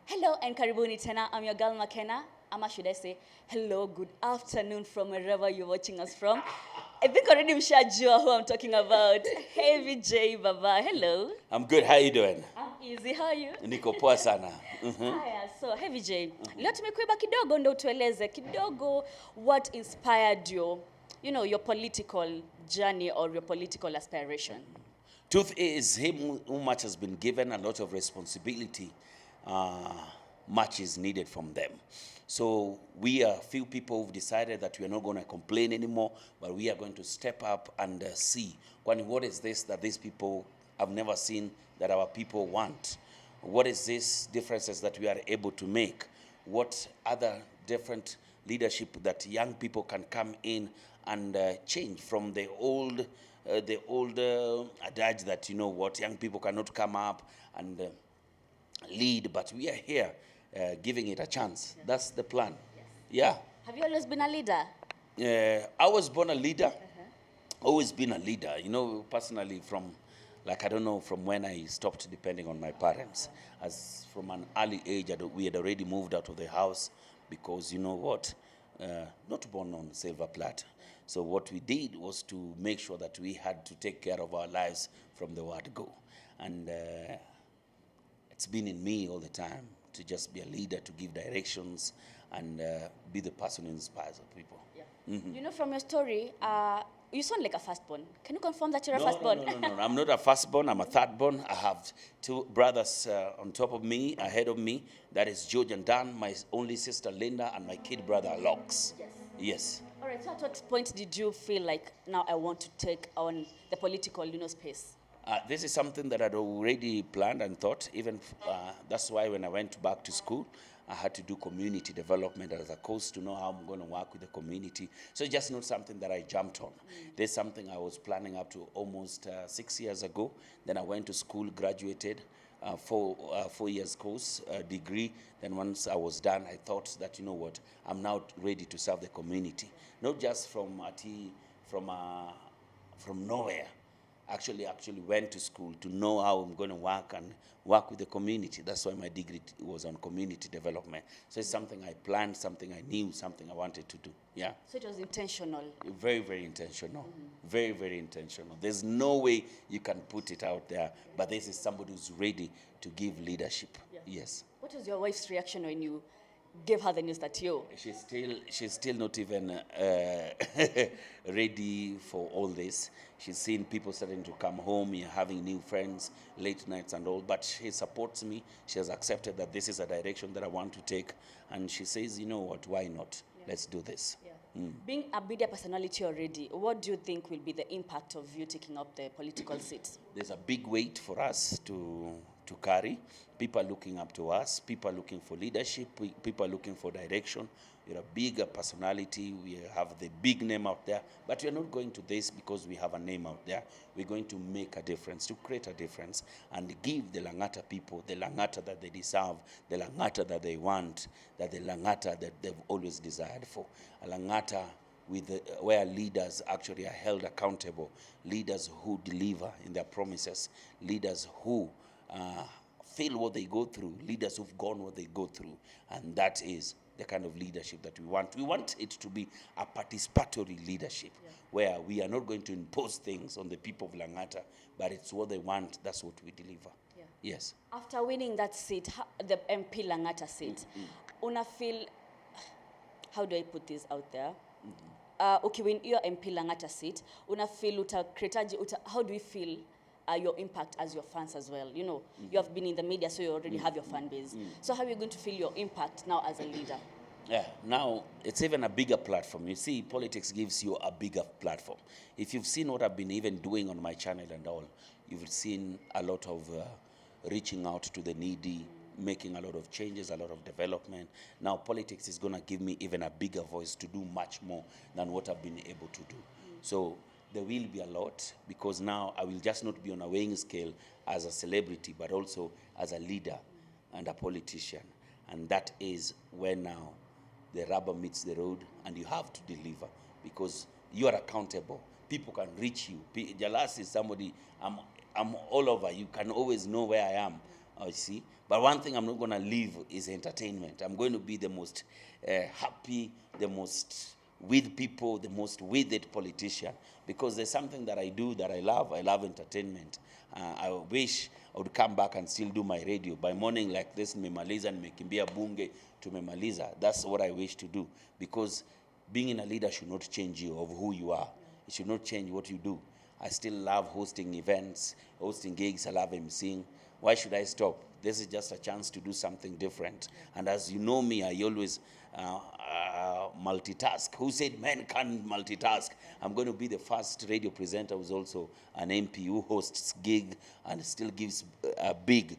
Hello and karibuni tena. I'm your girl McKenna. Ama should I say hello, good afternoon from wherever you're watching us from. I think already mshajua who I'm talking about. Hey VJ Baba, hello. I'm good. How you doing? I'm easy, how are you? Niko poa sana. Haya, so hey VJ, leo tumekuiba kidogo ndo utueleze kidogo what inspired your political journey or your political aspiration. Truth is, him who much has been given, a lot of responsibility, much is needed from them. So we are few people who've decided that we are not going to complain anymore, but we are going to step up and see what is this that these people have never seen that our people want. What is this differences that we are able to make? What other different leadership that young people can come in and change from the old adage that young people cannot come up and lead, but we are here giving it a chance. Yes. That's the plan. Yes. Yeah. Have you always been a leader? I was born a leader. Always been a leader. Personally, from from when I stopped depending on my parents. As from an early age, we had already moved out of the house because not born on silver platter. So what we did was to make sure that we had to take care of our lives from the word go. And it's been in me all the time to just be a leader, to give directions, and be the person who inspires people. Yeah. From your story, you sound like a firstborn. Can you confirm that you're a firstborn? No. I'm not a firstborn. I'm a thirdborn. I have two brothers on top of me, ahead of me. That is George and Dan, my only sister Linda, and my kid brother Lox. Yes. All right, so at what point did you feel like, now I want to take on the political, space? This is something that I'd already planned and thought. Even that's why when I went back to school, I had to do community development as a course to know how I'm going to work with the community. So it's just not something that I jumped on. There's something I was planning up to almost 6 years ago. Then I went to school, graduated, 4 years course, degree. Then once I was done, I thought that, I'm now ready to serve the community. Not just from nowhere. Actually went to school to know how I'm going to work with the community. That's why my degree was on community development. So it's something I planned, something I knew, something I wanted to do. Yeah. So it was intentional. Very, very intentional. Very, very intentional. There's no way you can put it out there, but this is somebody who's ready to give leadership. Yeah. Yes. What was your wife's reaction when you gave her the news that She's still not even ready for all this. She's seen people starting to come home, having new friends, late nights and all, but she supports me. She has accepted that this is a direction that I want to take, and she says, why not? Yeah. Let's do this. Yeah. Being a media personality already, what do you think will be the impact of you taking up the political seat? There's a big weight for us to carry. People are looking up to us. People are looking for leadership. People are looking for direction. We're a bigger personality. We have the big name out there. But we're not going to this because we have a name out there. We're going to make a difference, to create a difference, and give the Lang'ata people the Lang'ata that they deserve, the Lang'ata that they want, the Lang'ata that they've always desired for. A Lang'ata where leaders actually are held accountable, leaders who deliver in their promises, leaders who feel what they go through, leaders who've gone what they go through, and that is the kind of leadership that we want. We want it to be a participatory leadership, where we are not going to impose things on the people of Lang'ata, but it's what they want, that's what we deliver. Yeah. Yes. After winning that seat, the MP Lang'ata seat, una feel, how do I put this out there? Win your MP Lang'ata seat, una feel how do you feel your impact as your fans as well? You have been in the media, so you already have your fan base. So how are you going to feel your impact now as a leader? Yeah, now it's even a bigger platform. You see, politics gives you a bigger platform. If you've seen what I've been even doing on my channel and all, you've seen a lot of reaching out to the needy, making a lot of changes, a lot of development. Now politics is going to give me even a bigger voice to do much more than what I've been able to do. So there will be a lot, because now I will just not be on a weighing scale as a celebrity, but also as a leader and a politician. And that is when now the rubber meets the road and you have to deliver, because you are accountable. People can reach you. Jalas is somebody, I'm all over. You can always know where I am. I see. But one thing I'm not going to leave is entertainment. I'm going to be the most happy, the most with people, the most with it politician, because there's something that I do that I love. I love entertainment. I wish I would come back and still do my radio. By morning like this, nimemaliza, nimekimbia bunge, tumemaliza. That's what I wish to do, because being in a leader should not change you of who you are. It should not change what you do. I still love hosting events, hosting gigs. I love emceeing. Why should I stop? This is just a chance to do something different. And as you know me, I always multitask. Who said men can't multitask? I'm going to be the first radio presenter who's also an MP who hosts gig and still gives big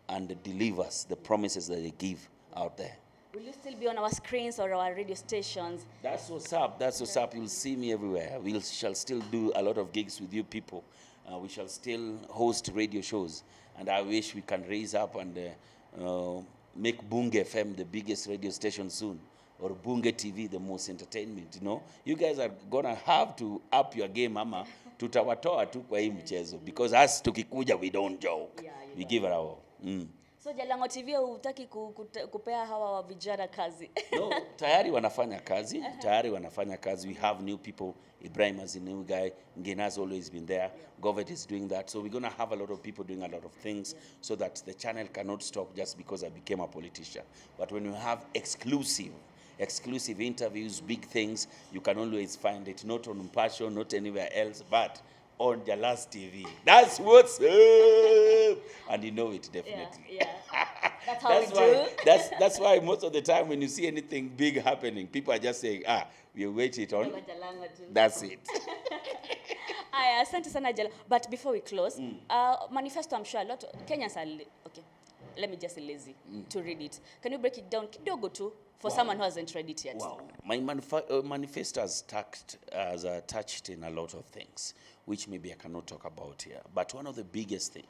and delivers the promises that they give out there. Will you still be on our screens or our radio stations? That's what's up. That's what's up. You'll see me everywhere. We shall still do a lot of gigs with you people. We shall still host radio shows. And I wish we can raise up and make Bunge FM the biggest radio station soon. Or Bunge TV the most entertainment, you know. You guys are going to have to up your game, ama. Tutawatoa tu kwa hii mchezo. Because us tukikuja, we don't joke. Yeah, we give it our. So Jalang'o TV hutaki kupea hawa vijana kazi? No, tayari wanafanya kazi. Tayari wanafanya kazi. We have new people. Ibrahim is a new guy. Ngena has always been there. Government is doing that. So we're going to have a lot of people doing a lot of things so that the channel cannot stop just because I became a politician. But when you have exclusive interviews, big things, you can always find it, not on Passion, not anywhere else, but on the last TV. That's what's up. And you know it definitely. Yeah. That's how we do. That's why most of the time when you see anything big happening, people are just saying, we'll wait it on. That's it. Asante sana Jala. But before we close, manifesto, I'm sure a lot of Kenyans are, okay, let me just lazy to read it. Can you break it down kidogo too for someone who hasn't read it yet? Wow. My manifesto has touched in a lot of things, which maybe I cannot talk about here. But one of the biggest things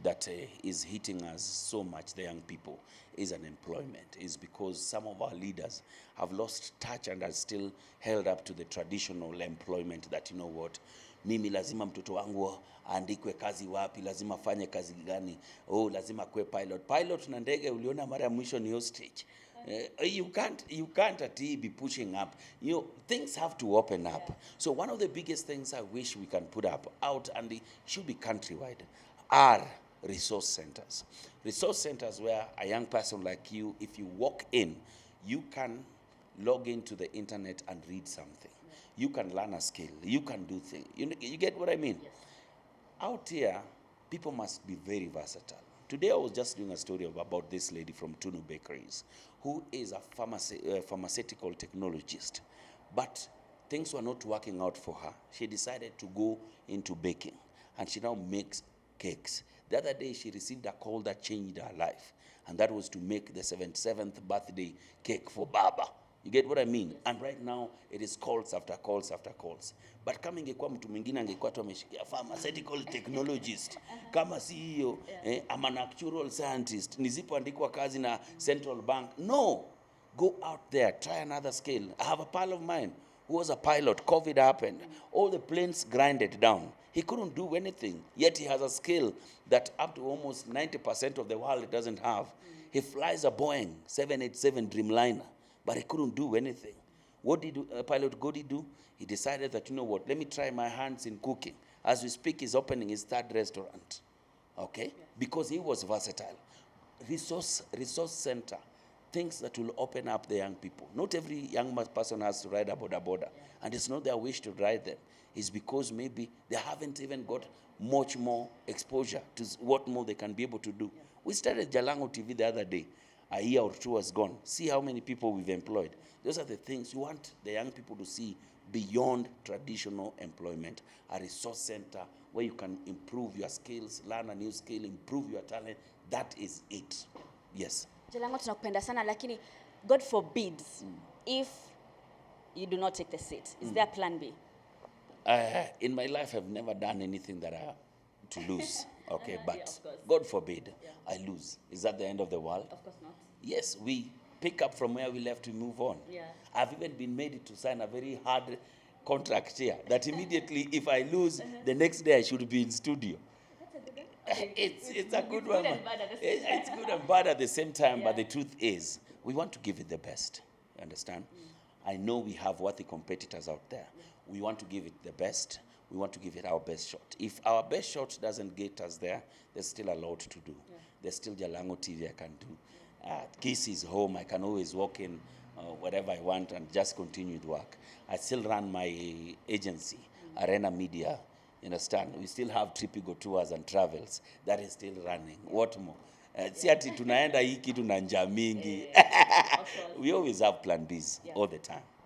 that is hitting us so much, the young people, is unemployment. Is because some of our leaders have lost touch and are still held up to the traditional employment that, you know what, mimi lazima mtoto wangu aandikwe kazi wapi, lazima fanye kazi gani, lazima kwe pilot na ndege uliona mara ya mwisho ni hostage. You can't be pushing up. You know, things have to open up. So one of the biggest things I wish we can put out, and it should be countrywide, are resource centers. Resource centers where a young person like you, if you walk in, you can log into the internet and read something. You can learn a skill. You can do things. You get what I mean? Yes. Out here, people must be very versatile. Today I was just doing a story about this lady from Tunu Bakeries, who is a pharmaceutical technologist. But things were not working out for her. She decided to go into baking, and she now makes cakes. The other day she received a call that changed her life, and that was to make the 77th birthday cake for Baba. You get what I mean? And right now, it is calls after calls after calls. But kama ingekuwa mtu mwingine angekuwa tu ameshikia pharmaceutical technologist, kama CEO, I'm an actual scientist, nisipoandikwa kazi na Central Bank. No, go out there, try another skill. I have a pal of mine who was a pilot. COVID happened. All the planes grinded down. He couldn't do anything, yet he has a skill that up to almost 90% of the world doesn't have. He flies a Boeing 787 Dreamliner. But he couldn't do anything. What did Pilot Godi do? He decided that, you know what, let me try my hands in cooking. As we speak, he's opening his third restaurant. Okay? Yeah. Because he was versatile. Resource center, things that will open up the young people. Not every young person has to ride a boda. Yeah. And it's not their wish to ride them. It's because maybe they haven't even got much more exposure to what more they can be able to do. Yeah. We started Jalang'O TV the other day. A year or two has gone. See how many people we've employed. Those are the things you want the young people to see beyond traditional employment. A resource center where you can improve your skills, learn a new skill, improve your talent. That is it. Yes. Jalang'o, tunakupenda sana, lakini God forbids if you do not take the seat. Is there a plan B? In my life, I've never done anything that I have to lose. Okay, but yeah, God forbid I lose. Is that the end of the world? Of course not. Yes, we pick up from where we left to move on. Yeah. I've even been made to sign a very hard contract here that immediately if I lose, the next day I should be in studio. That's a good It's a good It's one. good and bad at the same time. It's good and bad at the same time, but Yeah. the truth is, we want to give it the best. You understand? I know we have worthy competitors out there. We want to give it the best. We want to give it our best shot. If our best shot doesn't get us there, there's still a lot to do. There's still Jalang'O TV I can do. Kiss is home. I can always walk in whatever I want and just continue to work. I still run my agency, Arena Media. You understand? We still have Tripigo Tours and Travels. That is still running. What more? Si ati tunaenda hii kitu na njaa mingi. Of course. We always have plan Bs Yeah. all the time.